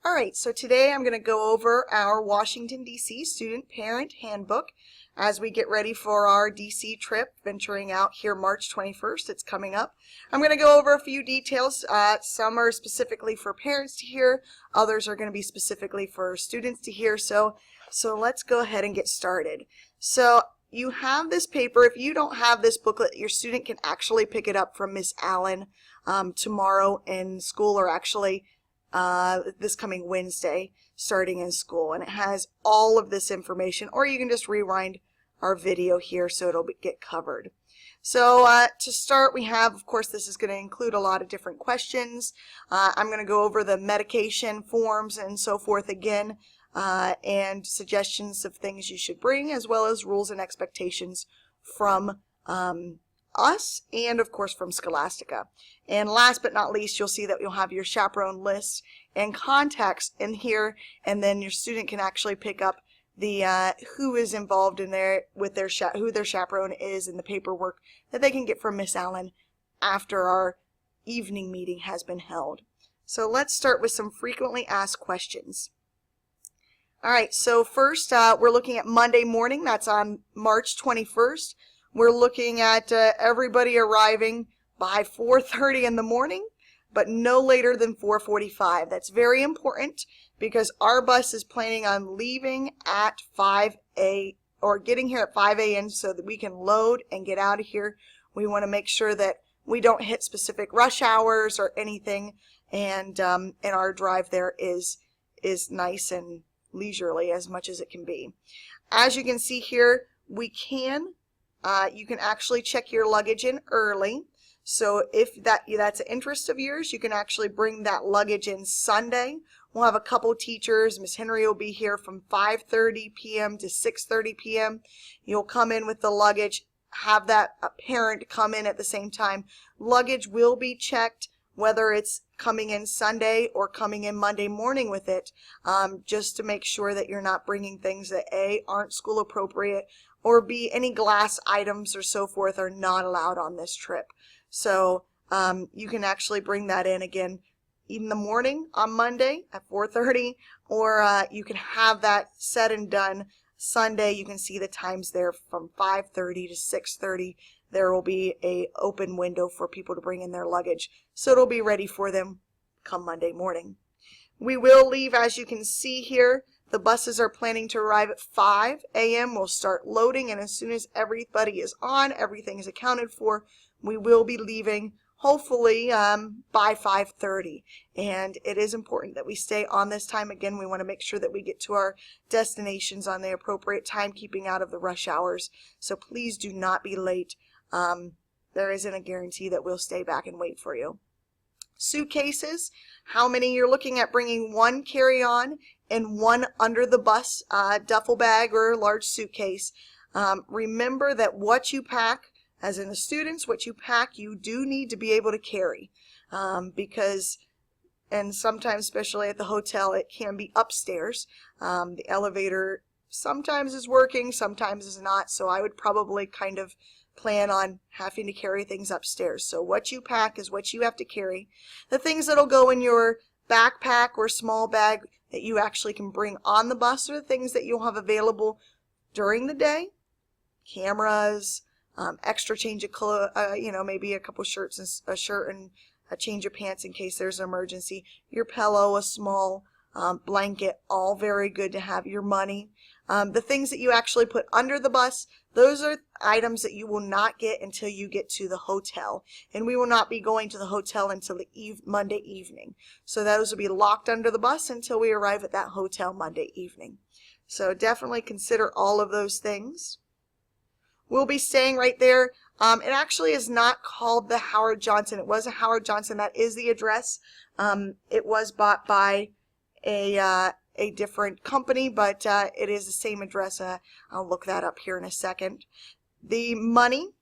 All right, so today I'm going to go over our Washington, D.C. Student Parent Handbook as we get ready for our D.C. trip venturing out here March 21st. It's coming up. I'm going to go over a few details. Some are specifically for parents to hear. Others are going to be specifically for students to hear. So let's go ahead and get started. So you have this paper. If you don't have this booklet, your student can actually pick it up from Miss Allen tomorrow in school, or actually this coming Wednesday starting in school, and it has all of this information, or you can just rewind our video here so it'll get covered. So to start, we have, of course, this is going to include a lot of different questions. I'm going to go over the medication forms and so forth again, and suggestions of things you should bring, as well as rules and expectations from us and of course from Scholastica. And last but not least, you'll see that you'll have your chaperone list and contacts in here, and then your student can actually pick up the who is involved in there with their who their chaperone is, and the paperwork that they can get from Miss Allen after our evening meeting has been held. So let's start with some frequently asked questions. All right, so first we're looking at Monday morning. That's on March 21st. We're looking at everybody arriving by 4:30 in the morning, but no later than 4:45. That's very important because our bus is planning on leaving at 5 a.m. or getting here at 5 a.m. so that we can load and get out of here. We want to make sure that we don't hit specific rush hours or anything, and our drive there is nice and leisurely as much as it can be. As you can see here, you can actually check your luggage in early. So if that's an interest of yours, you can actually bring that luggage in Sunday. We'll have a couple teachers. Miss Henry will be here from 5:30 p.m. to 6:30 p.m. You'll come in with the luggage, have that parent come in at the same time. Luggage will be checked, whether it's coming in Sunday or coming in Monday morning with it, just to make sure that you're not bringing things that A, aren't school appropriate, or B, any glass items or so forth are not allowed on this trip. So you can actually bring that in again in the morning on Monday at 4:30, or you can have that said and done Sunday. You can see the times there from 5:30 to 6:30. There will be an open window for people to bring in their luggage, so it'll be ready for them come Monday morning. We will leave, as you can see here. The buses are planning to arrive at 5 a.m. We'll start loading, and as soon as everybody is on, everything is accounted for, we will be leaving hopefully by 5:30. And it is important that we stay on this time. Again, we want to make sure that we get to our destinations on the appropriate time, keeping out of the rush hours. So please do not be late. There isn't a guarantee that we'll stay back and wait for you. Suitcases, how many? You're looking at bringing one carry-on and one under the bus duffel bag or large suitcase. Remember that what you pack, as in the students, what you pack, you do need to be able to carry, because, and sometimes, especially at the hotel, it can be upstairs. The elevator sometimes is working, sometimes is not, so I would probably kind of plan on having to carry things upstairs. So what you pack is what you have to carry. The things that'll go in your backpack or small bag that you actually can bring on the bus are the things that you'll have available during the day. Cameras, extra change of clothes, maybe a couple shirts and a shirt and a change of pants in case there's an emergency. Your pillow, a small blanket, all very good to have. Your money. The things that you actually put under the bus, those are items that you will not get until you get to the hotel. And we will not be going to the hotel until the Monday evening. So those will be locked under the bus until we arrive at that hotel Monday evening. So definitely consider all of those things. We'll be staying right there. It actually is not called the Howard Johnson. It was a Howard Johnson. That is the address. It was bought by a different company, but it is the same address. I'll look that up here in a second. The money,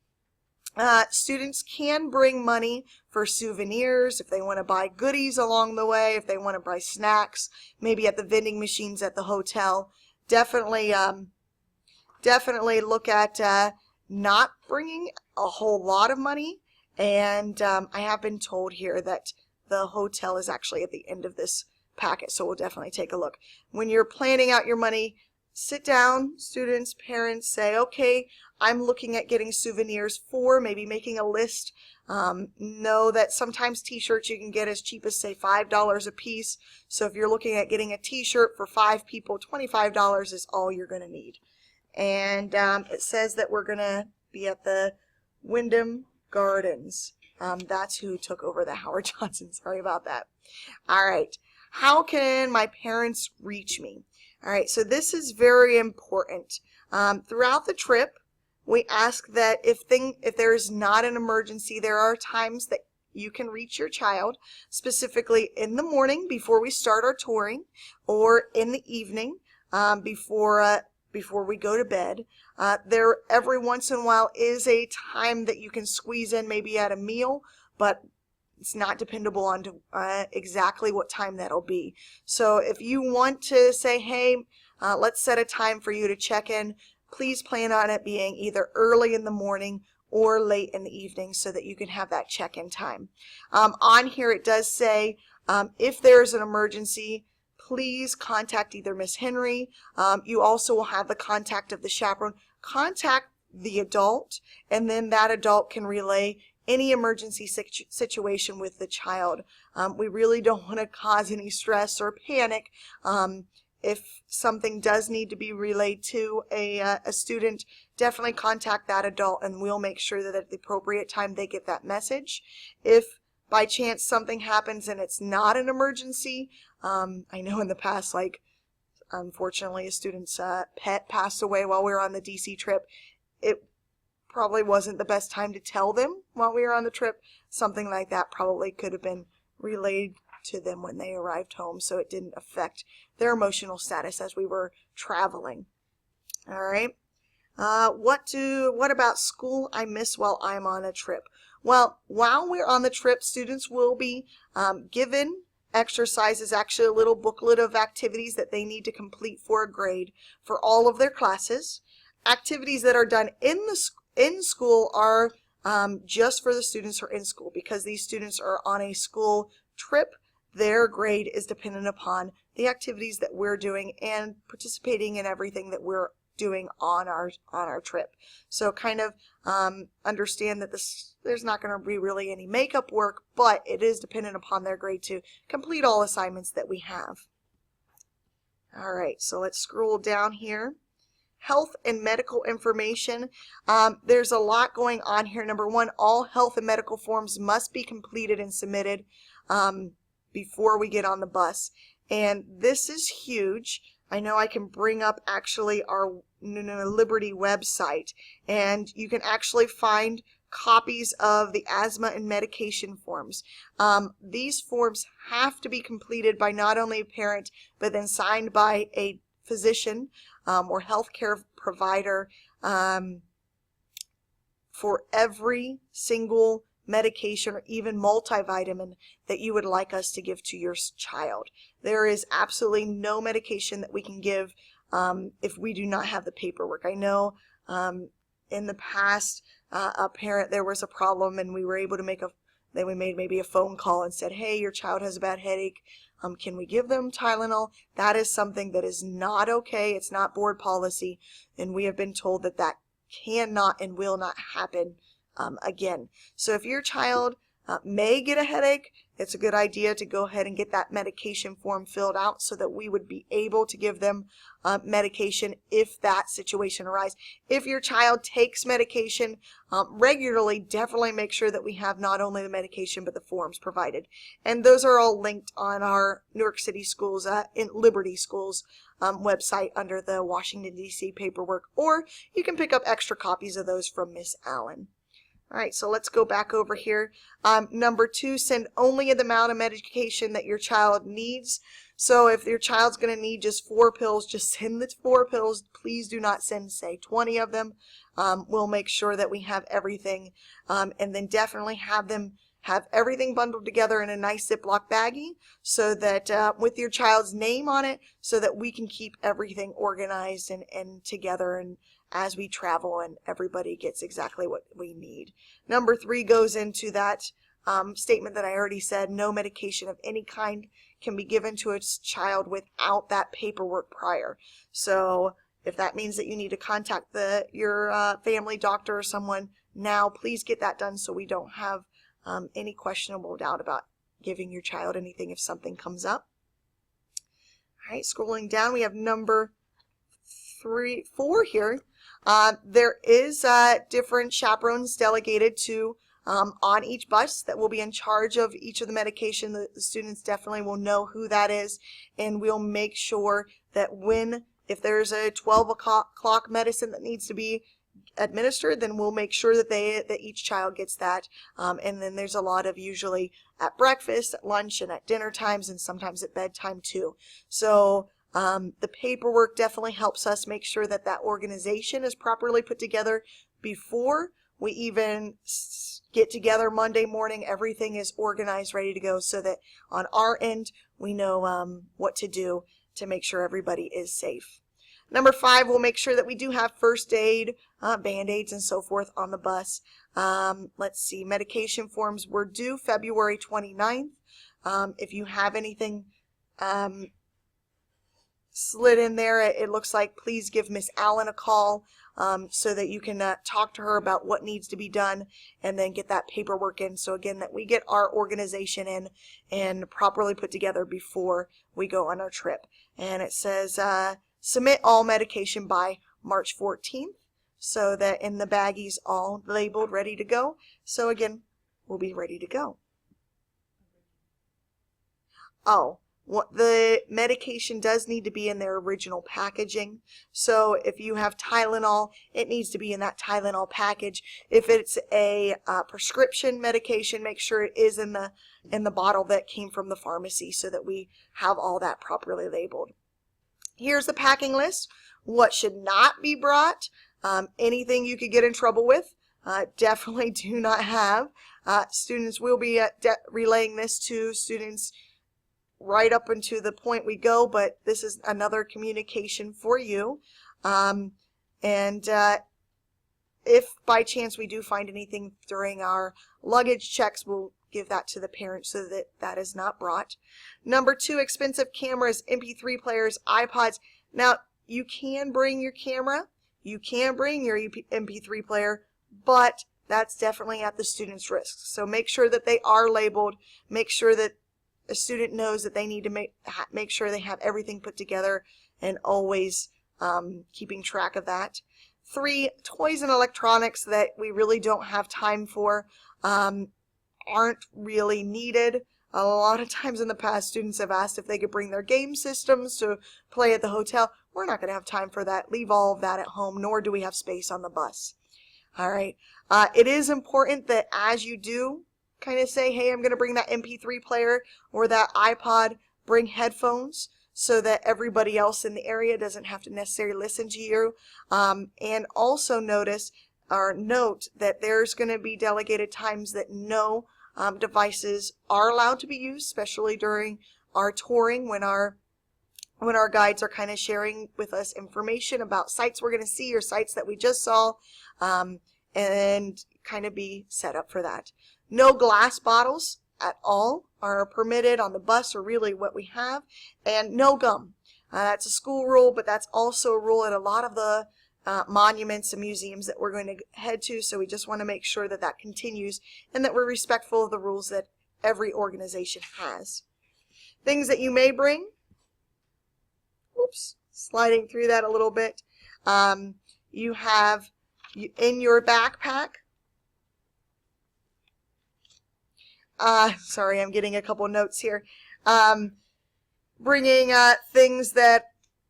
students can bring money for souvenirs if they want to buy goodies along the way, if they want to buy snacks, maybe at the vending machines at the hotel. Definitely look at not bringing a whole lot of money. And I have been told here that the hotel is actually at the end of this packet, so we'll definitely take a look. When you're planning out your money, sit down, students, parents, say, okay, I'm looking at getting souvenirs for, maybe making a list. Know that sometimes t-shirts you can get as cheap as, say, $5 a piece. So if you're looking at getting a t-shirt for 5 people, $25 is all you're going to need. And it says that we're going to be at the Wyndham Gardens. That's who took over the Howard Johnson. Sorry about that. All right. How can my parents reach me? All right, so this is very important. Throughout the trip, we ask that if there is not an emergency, there are times that you can reach your child, specifically in the morning before we start our touring, or in the evening before we go to bed. There every once in a while is a time that you can squeeze in, maybe at a meal, but it's not dependable on exactly what time that'll be. So if you want to say, hey, let's set a time for you to check in, please plan on it being either early in the morning or late in the evening so that you can have that check-in time. On here it does say if there's an emergency, please contact either Miss Henry. You also will have the contact of the chaperone. Contact the adult, and then that adult can relay any emergency situation with the child. We really don't want to cause any stress or panic. If something does need to be relayed to a student, definitely contact that adult and we'll make sure that at the appropriate time they get that message. If by chance something happens and it's not an emergency, I know in the past, like unfortunately a student's pet passed away while we were on the DC trip. It probably wasn't the best time to tell them while we were on the trip. Something like that probably could have been relayed to them when they arrived home, so it didn't affect their emotional status as we were traveling. All right. What about school I miss while I'm on a trip? Well, while we're on the trip, students will be given exercises, actually a little booklet of activities that they need to complete for a grade for all of their classes. Activities that are done in school are just for the students who are in school, because these students are on a school trip. Their grade is dependent upon the activities that we're doing and participating in everything that we're doing on our trip. So kind of understand that there's not going to be really any makeup work, but it is dependent upon their grade to complete all assignments that we have. All right, so let's scroll down here. Health and medical information. There's a lot going on here. Number one, all health and medical forms must be completed and submitted before we get on the bus. And this is huge. I know I can bring up actually our Liberty website, and you can actually find copies of the asthma and medication forms. These forms have to be completed by not only a parent, but then signed by a physician or healthcare provider for every single medication or even multivitamin that you would like us to give to your child. There is absolutely no medication that we can give if we do not have the paperwork. I know in the past a parent, there was a problem and we were able to we made maybe a phone call and said, hey, your child has a bad headache. Can we give them Tylenol? That is something that is not okay. It's not board policy, and we have been told that that cannot and will not happen again. So if your child may get a headache, it's a good idea to go ahead and get that medication form filled out so that we would be able to give them medication if that situation arises. If your child takes medication regularly, definitely make sure that we have not only the medication but the forms provided. And those are all linked on our Newark City Schools, in Liberty Schools website under the Washington, D.C. paperwork, or you can pick up extra copies of those from Miss Allen. All right, so let's go back over here. Number 2, send only the amount of medication that your child needs. So if your child's going to need just 4 pills, just send the 4 pills. Please do not send, say, 20 of them. We'll make sure that we have everything, and then definitely have everything bundled together in a nice Ziploc baggie so that with your child's name on it, so that we can keep everything organized and together and as we travel, and everybody gets exactly what we need. Number 3 goes into that statement that I already said. No medication of any kind can be given to a child without that paperwork prior. So if that means that you need to contact your family doctor or someone now, please get that done so we don't have any questionable doubt about giving your child anything if something comes up. All right, scrolling down, we have number 4 here. There is different chaperones delegated to on each bus that will be in charge of each of the medication. The students definitely will know who that is, and we'll make sure that if there's a 12 o'clock medicine that needs to be administered, then we'll make sure that each child gets that. And then there's a lot of usually at breakfast, at lunch, and at dinner times, and sometimes at bedtime too. So the paperwork definitely helps us make sure that that organization is properly put together before we even get together Monday morning. Everything is organized, ready to go, so that on our end we know what to do to make sure everybody is safe. Number 5, we'll make sure that we do have first aid, Band-Aids, and so forth on the bus. Let's see, medication forms were due February 29th. If you have anything slid in there, it looks like, please give Miss Allen a call so that you can talk to her about what needs to be done and then get that paperwork in. So again, that we get our organization in and properly put together before we go on our trip. And it says submit all medication by March 14th so that in the baggies all labeled, ready to go. So again, we'll be ready to go. Oh, the medication does need to be in their original packaging. So if you have Tylenol, it needs to be in that Tylenol package. If it's a prescription medication, make sure it is in the bottle that came from the pharmacy so that we have all that properly labeled. Here's the packing list. What should not be brought, anything you could get in trouble with, definitely do not have. Students will be relaying this to students right up until the point we go, but this is another communication for you. If by chance we do find anything during our luggage checks, we'll give that to the parents so that that is not brought. Number 2, expensive cameras, MP3 players, iPods. Now, you can bring your camera, you can bring your MP3 player, but that's definitely at the student's risk. So make sure that they are labeled, make sure that a student knows that they need to make sure they have everything put together and always keeping track of that. 3, toys and electronics that we really don't have time for, aren't really needed. A lot of times in the past, students have asked if they could bring their game systems to play at the hotel. We're not going to have time for that. Leave all of that at home, nor do we have space on the bus. All right. It is important that as you do kind of say, hey, I'm going to bring that MP3 player or that iPod, bring headphones so that everybody else in the area doesn't have to necessarily listen to you. And also note that there's going to be delegated times that no devices are allowed to be used, especially during our touring when our guides are kind of sharing with us information about sites we're going to see or sites that we just saw, and kind of be set up for that. No glass bottles at all are permitted on the bus, or really what we have, and no gum. That's a school rule, but that's also a rule at a lot of the monuments and museums that we're going to head to, so we just want to make sure that that continues and that we're respectful of the rules that every organization has. Things that you may bring, oops, sliding through that a little bit, you have in your backpack, sorry, I'm getting a couple notes here, bringing things that,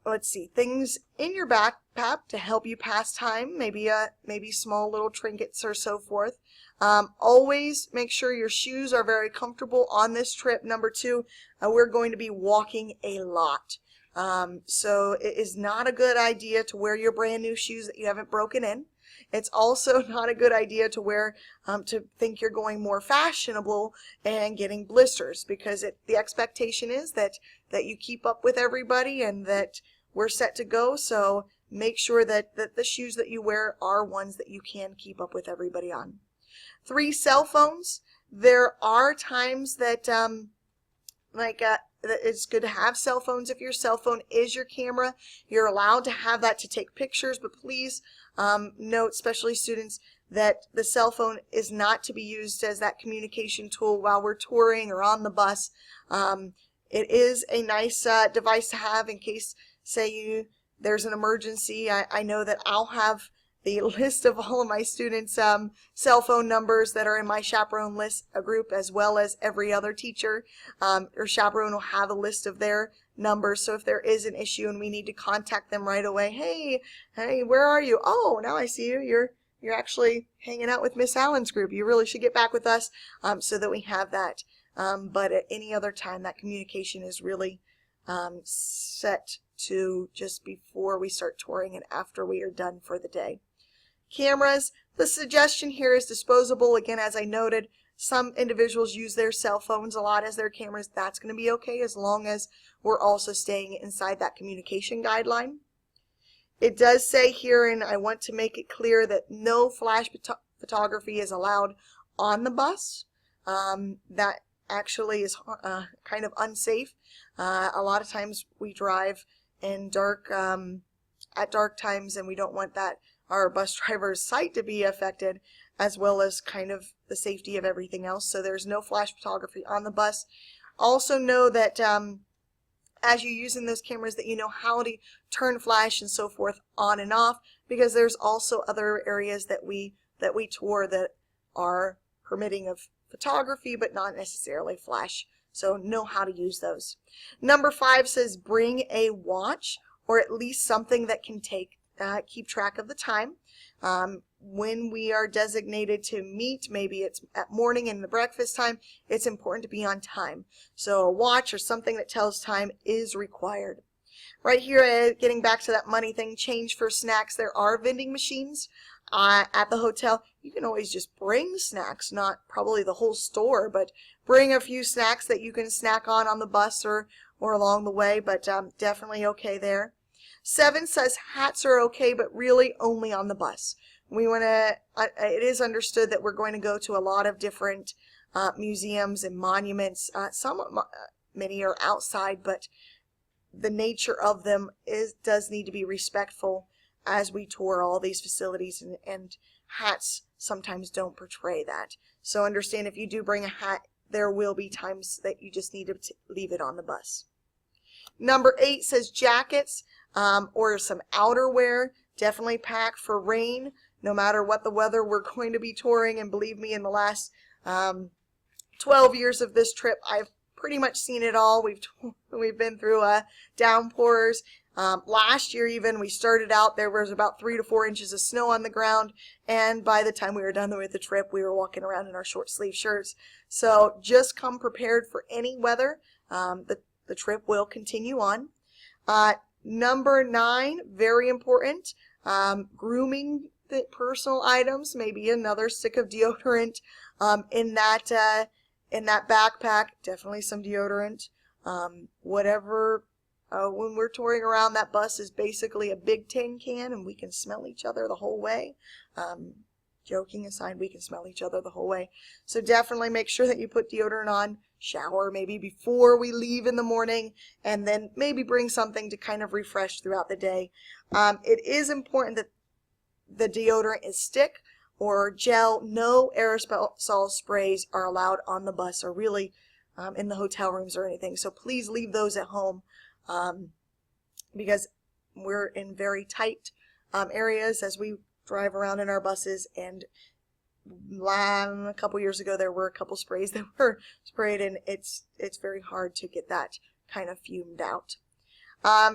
let's see, things in your backpack to help you pass time, maybe small little trinkets or so forth. Always make sure your shoes are very comfortable on this trip. Number 2, we're going to be walking a lot. So it is not a good idea to wear your brand new shoes that you haven't broken in. It's also not a good idea to wear, to think you're going more fashionable and getting blisters, because the expectation is that you keep up with everybody and that we're set to go. So make sure that the shoes that you wear are ones that you can keep up with everybody on. 3, cell phones. There are times that it's good to have cell phones. If your cell phone is your camera, you're allowed to have that to take pictures, but please note, especially students, that the cell phone is not to be used as that communication tool while we're touring or on the bus. It is a nice device to have in case, say, there's an emergency. I know that I'll have the list of all of my students' cell phone numbers that are in my chaperone list group, as well as every other teacher or chaperone will have a list of their numbers. So if there is an issue and we need to contact them right away, hey, where are you? Oh, now I see you. You're actually hanging out with Miss Allen's group. You really should get back with us so that we have that. But at any other time, that communication is really set to just before we start touring and after we are done for the day. Cameras, the suggestion here is disposable. Again, as I noted, some individuals use their cell phones a lot as their cameras. That's going to be okay as long as we're also staying inside that communication guideline. It does say here, and I want to make it clear, that no flash photography is allowed on the bus. That actually is kind of unsafe. A lot of times we drive in at dark times, and we don't want our bus driver's sight to be affected, as well as kind of the safety of everything else. So there's no flash photography on the bus. Also know that as you're using those cameras, that you know how to turn flash and so forth on and off, because there's also other areas that we tour that are permitting of photography but not necessarily flash. So know how to use those. Number 5 says bring a watch, or at least something that can keep track of the time. When we are designated to meet, maybe it's at morning and the breakfast time, it's important to be on time. So a watch or something that tells time is required. Right here, getting back to that money thing, change for snacks. There are vending machines at the hotel. You can always just bring snacks, not probably the whole store, but bring a few snacks that you can snack on the bus or along the way, but definitely okay there. 7 says hats are okay, but really only on the bus. We want to, it is understood that we're going to go to a lot of different museums and monuments. Many are outside, but the nature of them does need to be respectful as we tour all these facilities, and hats sometimes don't portray that. So understand, if you do bring a hat, there will be times that you just need to leave it on the bus. Number 8 says jackets or some outerwear. Definitely pack for rain, no matter what the weather we're going to be touring. And believe me, in the last 12 years of this trip, I've pretty much seen it all. We've been through downpours. Last year even, we started out, there was about 3 to 4 inches of snow on the ground, and by the time we were done with the trip, we were walking around in our short sleeve shirts. So just come prepared for any weather. The trip will continue on. Number 9, very important, grooming the personal items, maybe another stick of deodorant in that backpack, definitely some deodorant. Whatever, when we're touring around, that bus is basically a big tin can, and we can smell each other the whole way. Joking aside, we can smell each other the whole way. So definitely make sure that you put deodorant on, shower maybe before we leave in the morning, and then maybe bring something to kind of refresh throughout the day. It is important that the deodorant is stick or gel. No aerosol sprays are allowed on the bus, or really in the hotel rooms or anything. So please leave those at home because we're in very tight areas as we drive around in our buses, and a couple years ago there were a couple sprays that were sprayed, and it's very hard to get that kind of fumed out.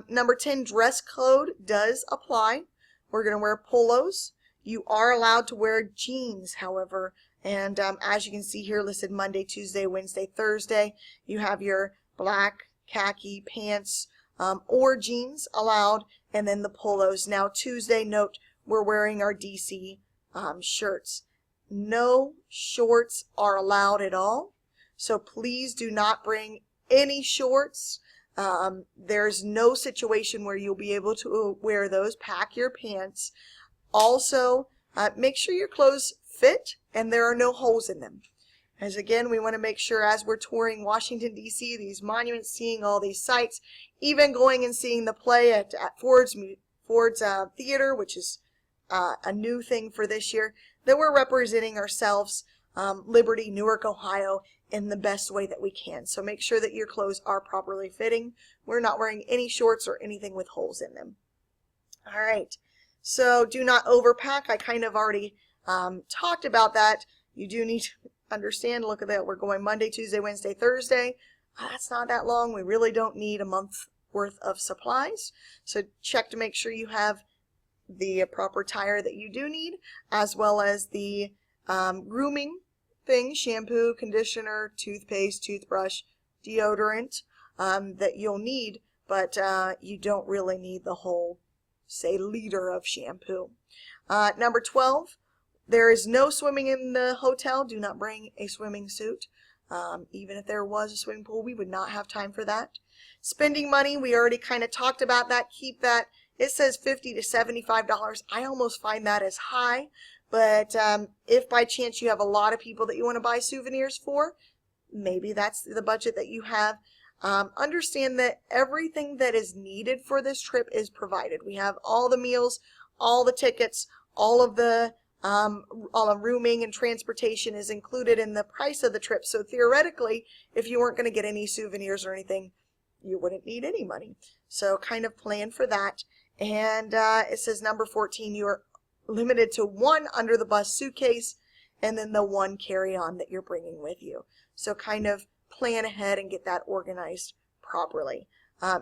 Number 10, dress code does apply. We're going to wear polos. You are allowed to wear jeans, however, and as you can see here listed, Monday, Tuesday, Wednesday, Thursday, you have your black khaki pants or jeans allowed, and then the polos. Now Tuesday, note, we're wearing our DC shirts. No shorts are allowed at all, so please do not bring any shorts. There's no situation where you'll be able to wear those. Pack your pants. Also, make sure your clothes fit and there are no holes in them. As again, we want to make sure as we're touring Washington, D.C., these monuments, seeing all these sites, even going and seeing the play at Ford's Theater, which is a new thing for this year, that we're representing ourselves, Liberty, Newark, Ohio, in the best way that we can. So make sure that your clothes are properly fitting. We're not wearing any shorts or anything with holes in them. All right, so do not overpack. I kind of already talked about that. You do need to understand, look at that, we're going Monday, Tuesday, Wednesday, Thursday. That's not that long. We really don't need a month worth of supplies. So check to make sure you have the proper tire that you do need, as well as the grooming things, shampoo, conditioner, toothpaste, toothbrush, deodorant that you'll need, but you don't really need the whole, say, liter of shampoo. Number 12, there is no swimming in the hotel. Do not bring a swimming suit. Even if there was a swimming pool, we would not have time for that. Spending money, we already kind of talked about that. Keep that. It says $50 to $75. I almost find that as high, but if by chance you have a lot of people that you want to buy souvenirs for, maybe that's the budget that you have. Understand that everything that is needed for this trip is provided. We have all the meals, all the tickets, all of rooming and transportation is included in the price of the trip. So theoretically, if you weren't going to get any souvenirs or anything, you wouldn't need any money. So kind of plan for that. And it says number 14, you are limited to one under the bus suitcase and then the one carry-on that you're bringing with you. So kind of plan ahead and get that organized properly.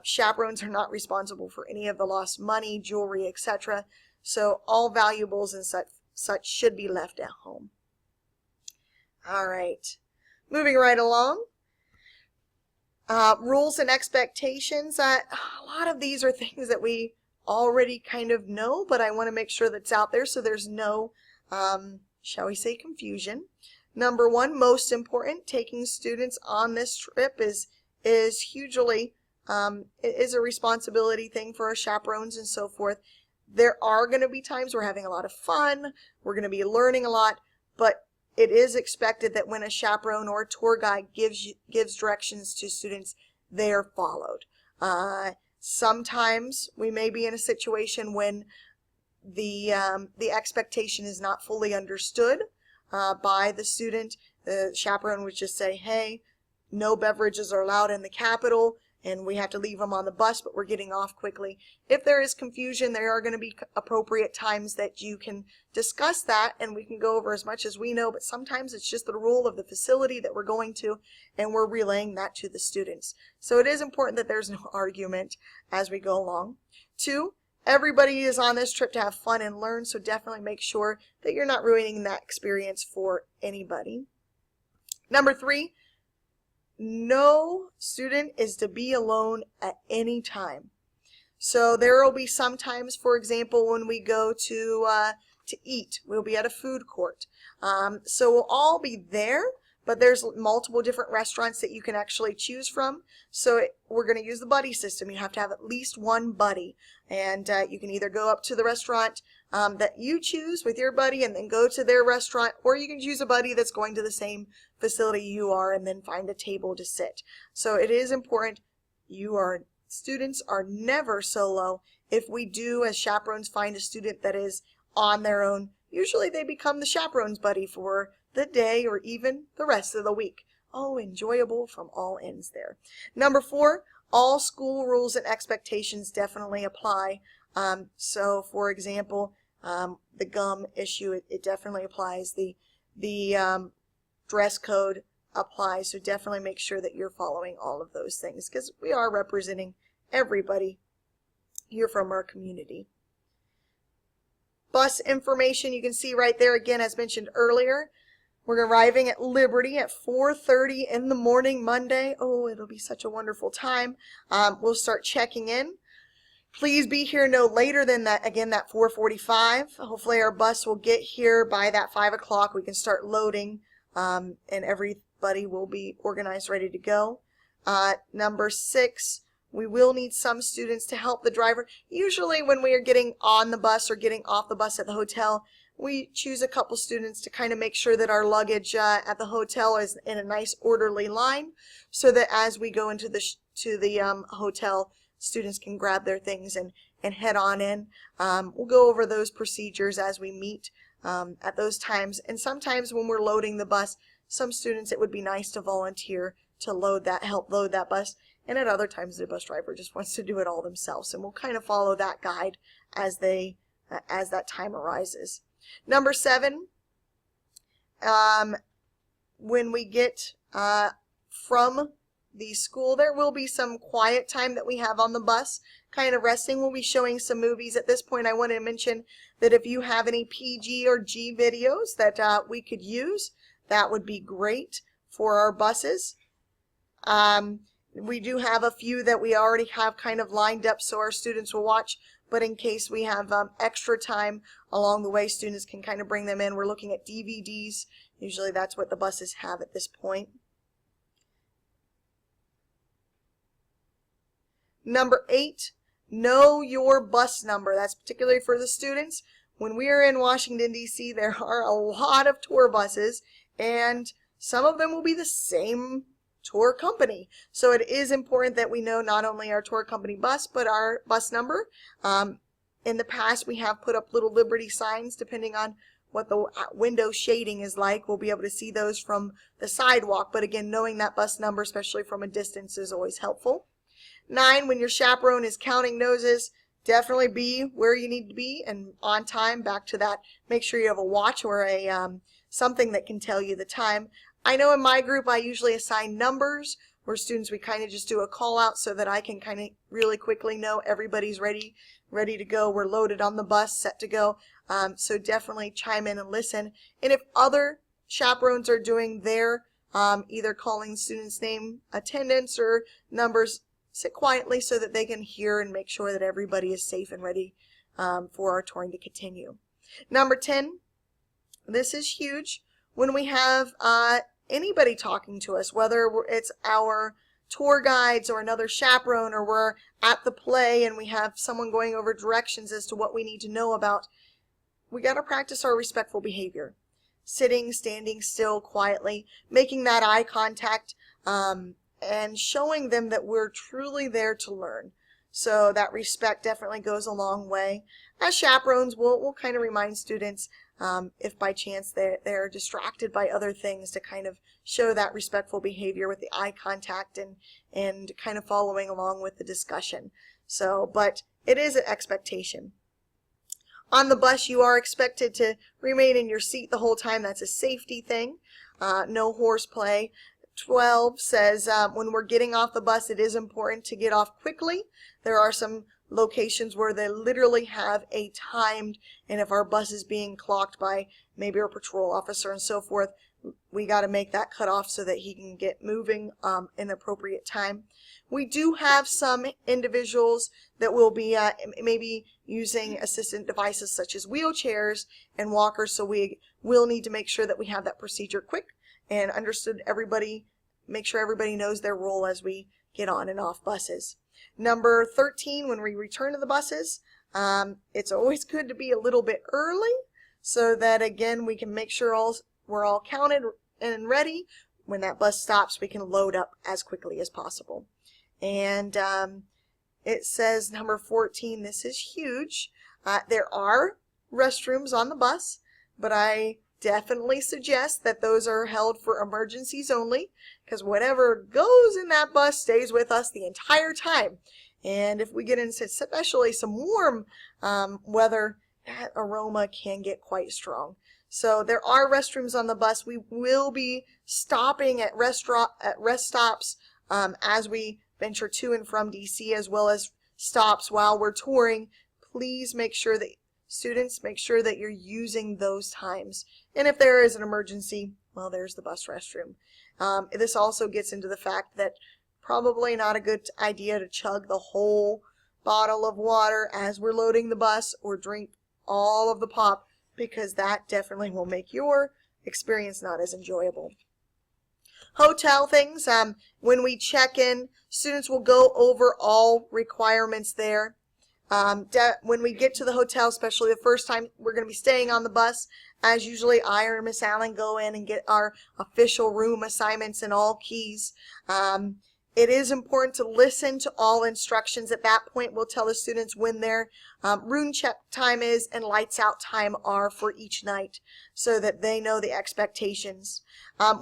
Chaperones are not responsible for any of the lost money, jewelry, etc. So all valuables and such should be left at home. All right, moving right along. Rules and expectations. A lot of these are things that we already kind of know, but I want to make sure that's out there so there's no, shall we say, confusion. Number one, most important, taking students on this trip is hugely, it is a responsibility thing for our chaperones and so forth. There are going to be times we're having a lot of fun, we're going to be learning a lot, but it is expected that when a chaperone or a tour guide gives directions to students, they are followed. Sometimes we may be in a situation when the expectation is not fully understood by the student. The chaperone would just say, hey, no beverages are allowed in the Capitol, and we have to leave them on the bus, but we're getting off quickly. If there is confusion, there are going to be appropriate times that you can discuss that, and we can go over as much as we know, but sometimes it's just the rule of the facility that we're going to, and we're relaying that to the students. So it is important that there's no argument as we go along. 2, everybody is on this trip to have fun and learn, so definitely make sure that you're not ruining that experience for anybody. Number 3, no student is to be alone at any time. So there will be some times, for example, when we go to eat, we'll be at a food court. So we'll all be there, but there's multiple different restaurants that you can actually choose from. So we're going to use the buddy system. You have to have at least one buddy, and you can either go up to the restaurant that you choose with your buddy and then go to their restaurant, or you can choose a buddy that's going to the same facility you are and then find a table to sit. So it is important. Students are never solo. If we do, as chaperones, find a student that is on their own, usually they become the chaperone's buddy for the day or even the rest of the week. Oh, enjoyable from all ends there. Number 4, all school rules and expectations definitely apply. So for example, the gum issue, it definitely applies. The dress code applies. So definitely make sure that you're following all of those things, because we are representing everybody here from our community. Bus information, you can see right there again, as mentioned earlier. We're arriving at Liberty at 4:30 in the morning Monday. Oh, it'll be such a wonderful time. We'll start checking in. Please be here no later than that, again, that 4:45. Hopefully our bus will get here by that 5 o'clock. We can start loading, and everybody will be organized, ready to go. Number 6, we will need some students to help the driver. Usually when we are getting on the bus or getting off the bus at the hotel, we choose a couple students to kind of make sure that our luggage at the hotel is in a nice orderly line, so that as we go into the hotel, students can grab their things and head on in. We'll go over those procedures as we meet at those times. And sometimes when we're loading the bus, some students, it would be nice to volunteer to help load that bus. And at other times, the bus driver just wants to do it all themselves. And we'll kind of follow that guide as that time arises. Number 7, when we get from the school, there will be some quiet time that we have on the bus, kind of resting. We'll be showing some movies. At this point, I want to mention that if you have any PG or G videos that we could use, that would be great for our buses. We do have a few that we already have kind of lined up so our students will watch, but in case we have extra time along the way, students can kind of bring them in. We're looking at DVDs. Usually that's what the buses have at this point. Number 8, know your bus number. That's particularly for the students. When we are in Washington, D.C., there are a lot of tour buses, and some of them will be the same tour company. So it is important that we know not only our tour company bus, but our bus number. In the past, we have put up little Liberty signs depending on what the window shading is like. We'll be able to see those from the sidewalk, but again, knowing that bus number, especially from a distance, is always helpful. 9, when your chaperone is counting noses, definitely be where you need to be and on time. Back to that, make sure you have a watch or a something that can tell you the time. I know in my group I usually assign numbers where students, we kind of just do a call out so that I can kind of really quickly know everybody's ready to go. We're loaded on the bus, set to go. So definitely chime in and listen. And if other chaperones are doing their either calling students' name, attendance, or numbers, sit quietly so that they can hear and make sure that everybody is safe and ready for our touring to continue. Number 10, this is huge. When we have anybody talking to us, whether it's our tour guides or another chaperone, or we're at the play and we have someone going over directions as to what we need to know about, we got to practice our respectful behavior. Sitting, standing still quietly, making that eye contact, and showing them that we're truly there to learn. So that respect definitely goes a long way. As chaperones, we'll kind of remind students if by chance they're distracted by other things, to kind of show that respectful behavior with the eye contact and kind of following along with the discussion. So, but it is an expectation. On the bus, you are expected to remain in your seat the whole time. That's a safety thing. No horseplay. 12 says when we're getting off the bus, it is important to get off quickly. There are some locations where they literally have a timed, and if our bus is being clocked by maybe our patrol officer and so forth, we got to make that cut off so that he can get moving in appropriate time. We do have some individuals that will be maybe using assistant devices such as wheelchairs and walkers, so we will need to make sure that we have that procedure quick and make sure everybody knows their role as we get on and off buses. Number 13, when we return to the buses, it's always good to be a little bit early so that, again, we can make sure we're all counted and ready. When that bus stops, we can load up as quickly as possible. And it says, number 14, this is huge. There are restrooms on the bus, but I definitely suggest that those are held for emergencies only, because whatever goes in that bus stays with us the entire time. And if we get into especially some warm weather, that aroma can get quite strong. So there are restrooms on the bus. We will be stopping at rest stops as we venture to and from DC, as well as stops while we're touring. Please make sure that students, make sure that you're using those times. And if there is an emergency, well, there's the bus restroom. This also gets into the fact that probably not a good idea to chug the whole bottle of water as we're loading the bus, or drink all of the pop, because that definitely will make your experience not as enjoyable. Hotel things, when we check in, students will go over all requirements there. When we get to the hotel, especially the first time we're going to be staying on the bus, as usually I or Miss Allen go in and get our official room assignments and all keys. It is important to listen to all instructions. At that point, we'll tell the students when their room check time is and lights out time are for each night so that they know the expectations.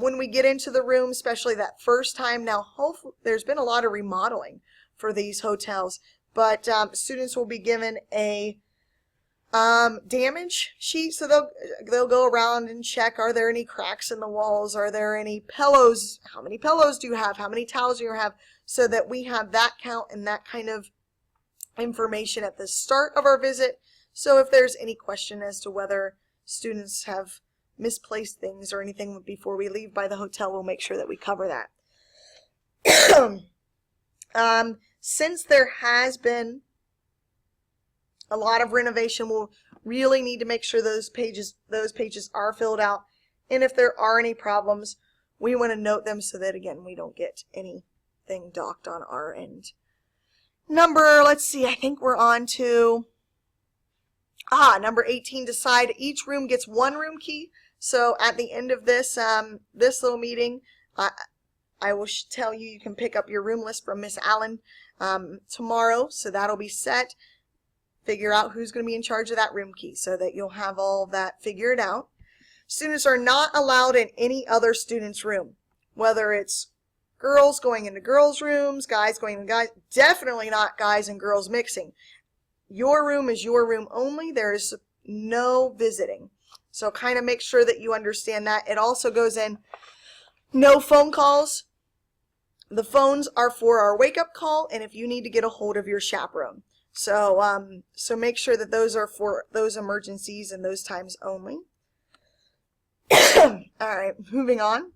When we get into the room, especially that first time, now hopefully there's been a lot of remodeling for these hotels, but students will be given a damage sheet, so they'll go around and check, are there any cracks in the walls, are there any pillows, how many pillows do you have, how many towels do you have, so that we have that count and that kind of information at the start of our visit. So if there's any question as to whether students have misplaced things or anything before we leave by the hotel, we'll make sure that we cover that. Since there has been a lot of renovation, we'll really need to make sure those pages are filled out. And if there are any problems, we want to note them so that, again, we don't get anything docked on our end. Let's see, I think we're on to, number 18, decide each room gets one room key. So at the end of this, this little meeting, I will tell you can pick up your room list from Miss Allen tomorrow, so that'll be set. Figure out who's going to be in charge of that room key so that you'll have all of that figured out. Students are not allowed in any other student's room, whether it's girls going into girls' rooms, guys going into guys, definitely not guys and girls mixing. Your room is your room only. There is no visiting. So kind of make sure that you understand that. It also goes in no phone calls. The phones are for our wake-up call and if you need to get a hold of your chaperone. So so make sure that those are for those emergencies and those times only. All right, moving on.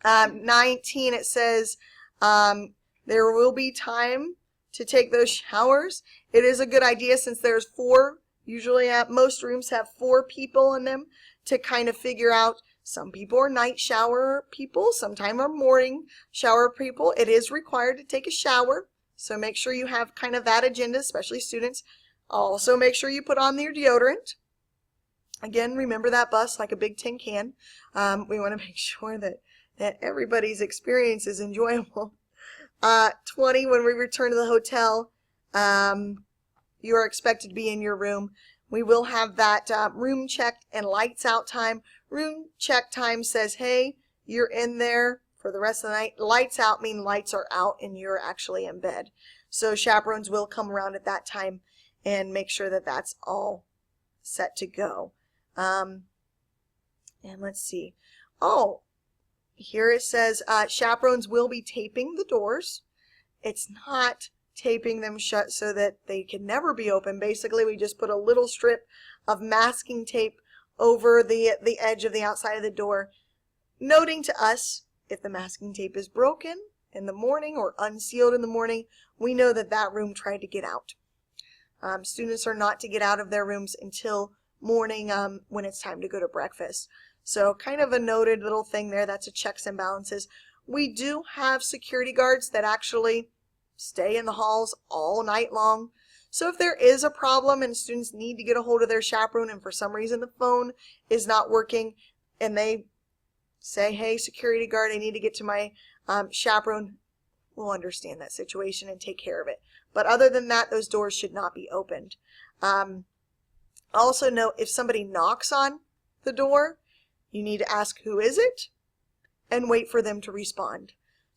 19, it says there will be time to take those showers. It is a good idea since there's 4, usually at most rooms have 4 people in them, to kind of figure out. Some people are night shower people, sometimes are morning shower people. It is required to take a shower, so make sure you have kind of that agenda, especially students. Also make sure you put on your deodorant. Again, remember that bus like a big tin can. We want to make sure that everybody's experience is enjoyable. 20, when we return to the hotel, you are expected to be in your room. We will have that room checked and lights out time. Room check time says, hey, you're in there for the rest of the night. Lights out mean lights are out and you're actually in bed. So chaperones will come around at that time and make sure that that's all set to go. And let's see. Oh, here it says chaperones will be taping the doors. It's not taping them shut so that they can never be open. Basically, we just put a little strip of masking tape over the edge of the outside of the door, noting to us if the masking tape is broken in the morning or unsealed in the morning, we know that that room tried to get out. Students are not to get out of their rooms until morning when it's time to go to breakfast. So kind of a noted little thing there. That's a checks and balances. We do have security guards that actually stay in the halls all night long. So if there is a problem and students need to get a hold of their chaperone and for some reason the phone is not working and they say, hey, security guard, I need to get to my chaperone, we'll understand that situation and take care of it. But other than that, those doors should not be opened. Also note, if somebody knocks on the door, you need to ask who is it and wait for them to respond.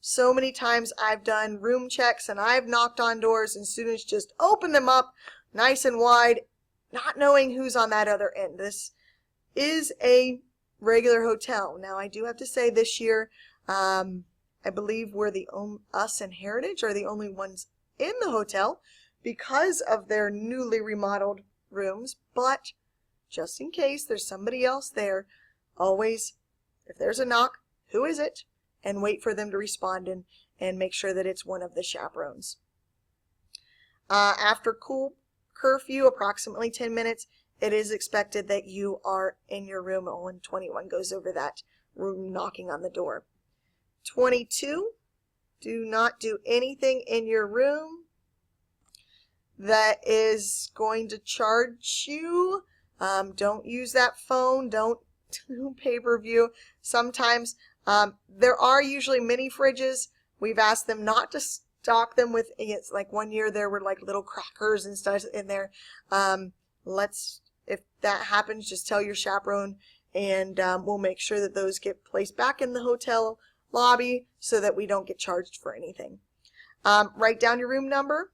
So many times I've done room checks and I've knocked on doors and students just open them up nice and wide, not knowing who's on that other end. This is a regular hotel. Now I do have to say this year, I believe we're us and Heritage are the only ones in the hotel because of their newly remodeled rooms, but just in case there's somebody else there, always, if there's a knock, who is it? And wait for them to respond and make sure that it's one of the chaperones. After cool curfew, approximately 10 minutes, it is expected that you are in your room when 21 goes over that room knocking on the door. 22, do not do anything in your room that is going to charge you. Don't use that phone. Don't do pay-per-view. Sometimes there are usually mini fridges. We've asked them not to stock them with, it's like one year there were like little crackers and stuff in there. If that happens, just tell your chaperone, and we'll make sure that those get placed back in the hotel lobby so that we don't get charged for anything. Write down your room number,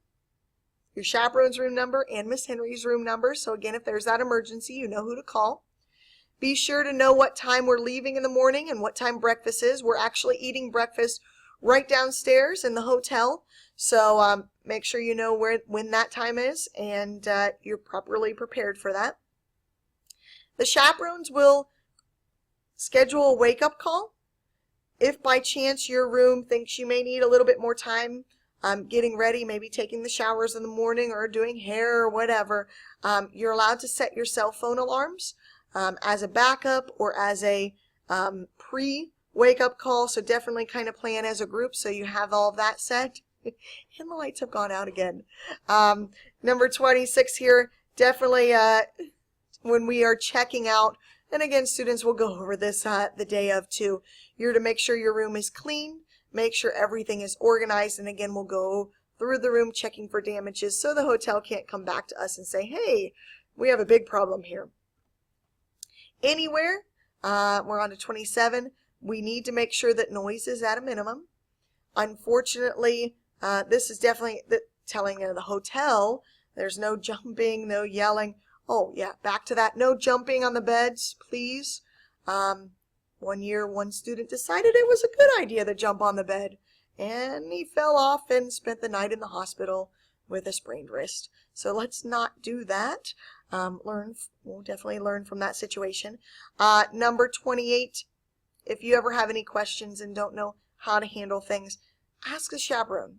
your chaperone's room number, and Miss Henry's room number. So again, if there's that emergency, you know who to call. Be sure to know what time we're leaving in the morning and what time breakfast is. We're actually eating breakfast right downstairs in the hotel. So make sure you know when that time is, and you're properly prepared for that. The chaperones will schedule a wake-up call. If by chance your room thinks you may need a little bit more time getting ready, maybe taking the showers in the morning or doing hair or whatever, you're allowed to set your cell phone alarms as a backup or as a pre-wake-up call. So definitely kind of plan as a group so you have all of that set. And the lights have gone out again. Number 26 here, definitely when we are checking out, and again, students will go over this the day of too, you're to make sure your room is clean, make sure everything is organized, and again, we'll go through the room checking for damages so the hotel can't come back to us and say, hey, we have a big problem here. Anywhere, we're on to 27, we need to make sure that noise is at a minimum. Unfortunately, this is definitely telling the hotel there's no jumping, no yelling. Oh yeah, back to that, no jumping on the beds, please. One year, one student decided it was a good idea to jump on the bed, and he fell off and spent the night in the hospital with a sprained wrist. So let's not do that. We'll definitely learn from that situation. Number 28, if you ever have any questions and don't know how to handle things, ask a chaperone.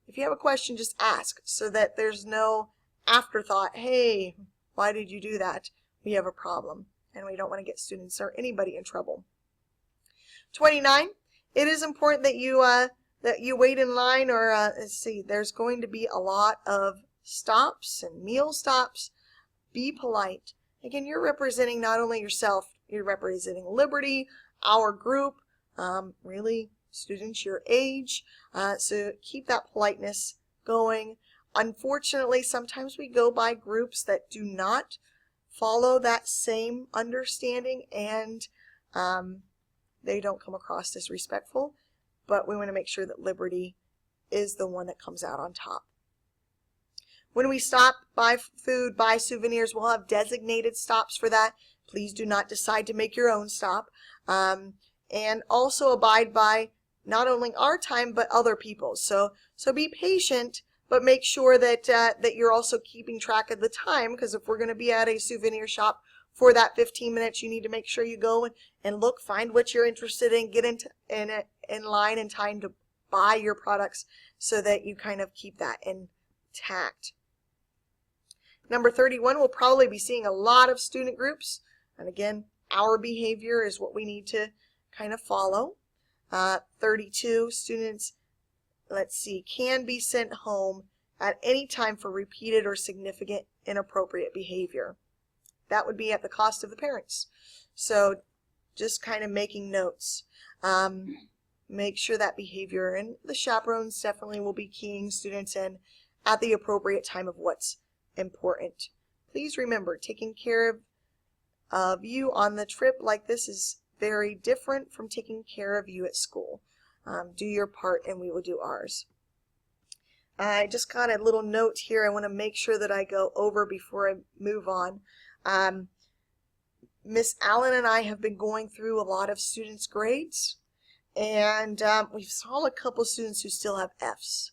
If you have a question, just ask so that there's no afterthought, hey, why did you do that? We have a problem, and we don't want to get students or anybody in trouble. 29, it is important that you wait in line, or let's see, there's going to be a lot of stops and meal stops. Be polite. Again, you're representing not only yourself, you're representing Liberty, our group, really students your age, so keep that politeness going. Unfortunately, sometimes we go by groups that do not follow that same understanding, and they don't come across as respectful, but we want to make sure that Liberty is the one that comes out on top. When we stop, buy food, buy souvenirs, we'll have designated stops for that. Please do not decide to make your own stop. And also abide by not only our time, but other people's. So be patient, but make sure that that you're also keeping track of the time, because if we're going to be at a souvenir shop for that 15 minutes, you need to make sure you go and look, find what you're interested in, get in line in time to buy your products so that you kind of keep that intact. Number 31, we'll probably be seeing a lot of student groups, and again, our behavior is what we need to kind of follow. 32, students, let's see, can be sent home at any time for repeated or significant inappropriate behavior. That would be at the cost of the parents. So just kind of making notes. Make sure that behavior, and the chaperones definitely will be keying students in at the appropriate time of what's important. Please remember, taking care of you on the trip like this is very different from taking care of you at school. Do your part and we will do ours. I just got a little note here I want to make sure that I go over before I move on. Miss Allen and I have been going through a lot of students' grades, and we saw a couple students who still have Fs.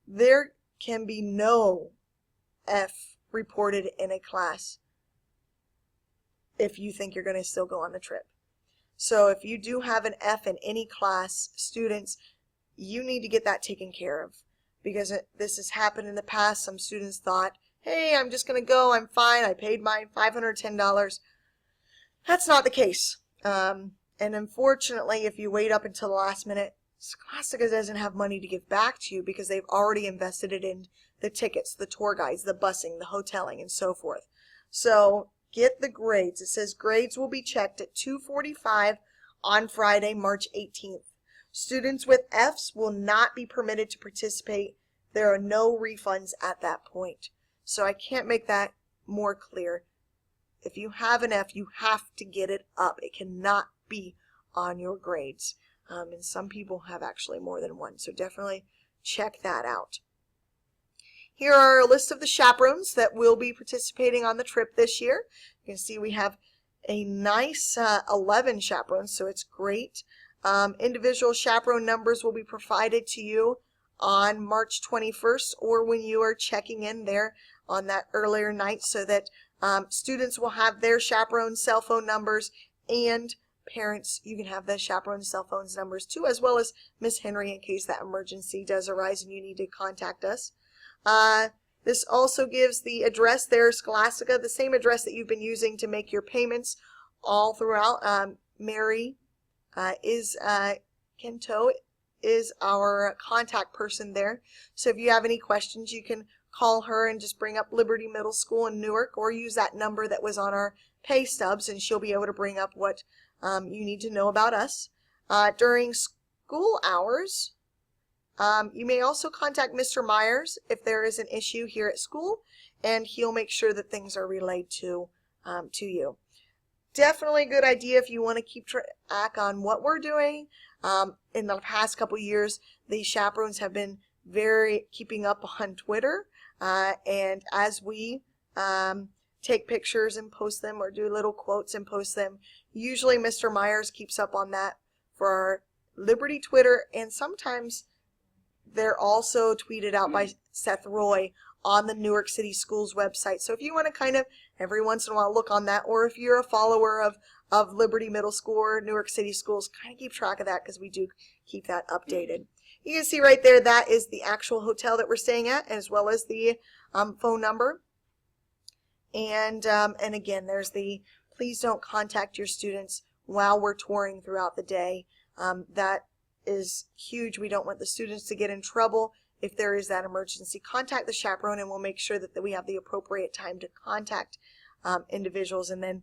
There can be no F reported in a class if you think you're going to still go on the trip. So if you do have an F in any class, students, you need to get that taken care of, because this has happened in the past. Some students thought, hey, I'm just going to go, I'm fine, I paid my $510. That's not the case. And unfortunately, if you wait up until the last minute, Scholastica doesn't have money to give back to you because they've already invested it in the tickets, the tour guides, the busing, the hoteling, and so forth. So get the grades. It says grades will be checked at 2:45 on Friday, March 18th. Students with Fs will not be permitted to participate. There are no refunds at that point. So I can't make that more clear. If you have an F, you have to get it up. It cannot be on your grades. And some people have actually more than one, so definitely check that out. Here are a list of the chaperones that will be participating on the trip this year. You can see we have a nice 11 chaperones, so it's great. Individual chaperone numbers will be provided to you on March 21st or when you are checking in there on that earlier night, so that students will have their chaperone cell phone numbers, and parents, you can have the chaperone cell phones numbers too, as well as Miss Henry in case that emergency does arise and you need to contact us. This also gives the address there, Scholastica, the same address that you've been using to make your payments all throughout. Mary Kento is our contact person there. So if you have any questions, you can call her and just bring up Liberty Middle School in Newark, or use that number that was on our pay stubs, and she'll be able to bring up what you need to know about us. During school hours, you may also contact Mr. Myers if there is an issue here at school, and he'll make sure that things are relayed to you. Definitely a good idea if you want to keep track on what we're doing. In the past couple years, the chaperones have been very keeping up on Twitter, and as we take pictures and post them, or do little quotes and post them, usually Mr. Myers keeps up on that for our Liberty Twitter, and sometimes they're also tweeted out by Seth Roy on the Newark City Schools website. So if you want to kind of every once in a while look on that, or if you're a follower of Liberty Middle School or Newark City Schools, kind of keep track of that, because we do keep that updated. You can see right there, that is the actual hotel that we're staying at, as well as the phone number. And again, there's the please don't contact your students while we're touring throughout the day. That is huge. We don't want the students to get in trouble. If there is that emergency, contact the chaperone, and we'll make sure that we have the appropriate time to contact individuals. And then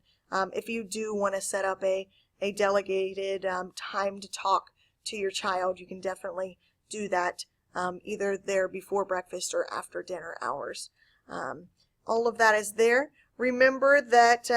if you do want to set up a delegated time to talk to your child, you can definitely do that either there before breakfast or after dinner hours. All of that is there. Remember that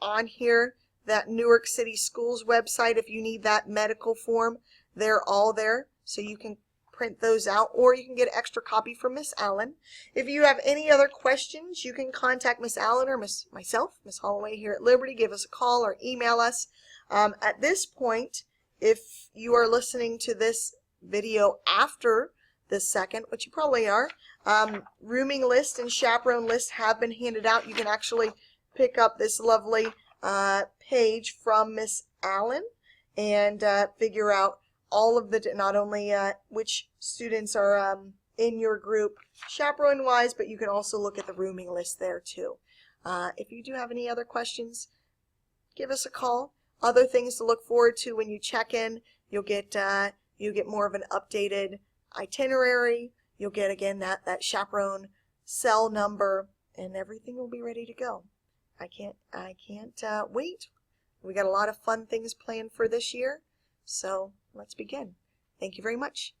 on here, that Newark City Schools website, if you need that medical form, they're all there, so you can print those out, or you can get an extra copy from Miss Allen. If you have any other questions, you can contact Miss Allen or myself, Miss Holloway here at Liberty. Give us a call or email us. At this point, if you are listening to this video after the 2nd, which you probably are, rooming list and chaperone list have been handed out. You can actually pick up this lovely page from Miss Allen and figure out all of the, not only which students are in your group chaperone wise, but you can also look at the rooming list there too. If you do have any other questions, give us a call. Other things to look forward to when you check in, you'll get more of an updated itinerary. You'll get, again, that chaperone cell number, and everything will be ready to go. I can't wait. We got a lot of fun things planned for this year, so let's begin. Thank you very much.